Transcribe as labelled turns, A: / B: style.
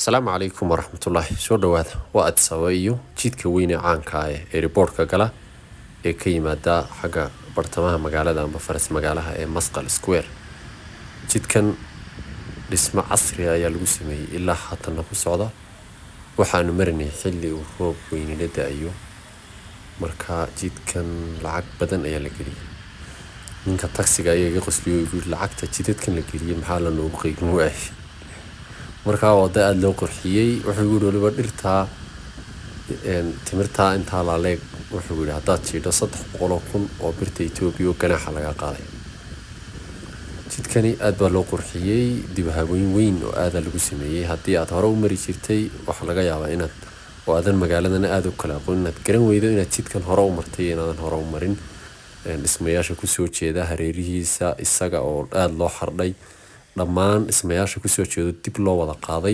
A: السلام عليكم ورحمة الله. سو دhowaada waa ad sawayo jidka weyn ee caanka ah ee airportka gala ee ka yimaada xagga bartamaha magaalada ama faras magaalaha ee Masqal Square. Jidkan dhismo casri ah ayaa lagu sameeyay ilaa haatan ku socda. Waxaanu marinay xilli uu roob weyn la da'ayo. Marka jidkan lacag badan ayaa la geliyay. Ninka taksiga ayaa qosliyo lacagta jidadkan la geliyay maxaa la noogu qiimo waayay. markaa wada aad loo qurxiyay wuxuu yiri waliba dhirta timirta inta la leeg wuxuu yiri hadaad jiido 300,000 oo birta Itoobiya ganaaxa laga qaaday. jidkani aad baa loo qurxiyay dib haweyn weyn oo aad lagu sameeyay hadii aad hore u mari jirtay waxa laga yaabaa inaad waadan magaaladana aad u kala aqoon inaad garan weydo inaad jidkan hore u martay inaadan hore u marin. dhismayaasha ku soo jeeda hareerihiisa isaga oo aad loo xardhay dhammaan dhismayaasha ku soo jeedo dib loo wada qaaday.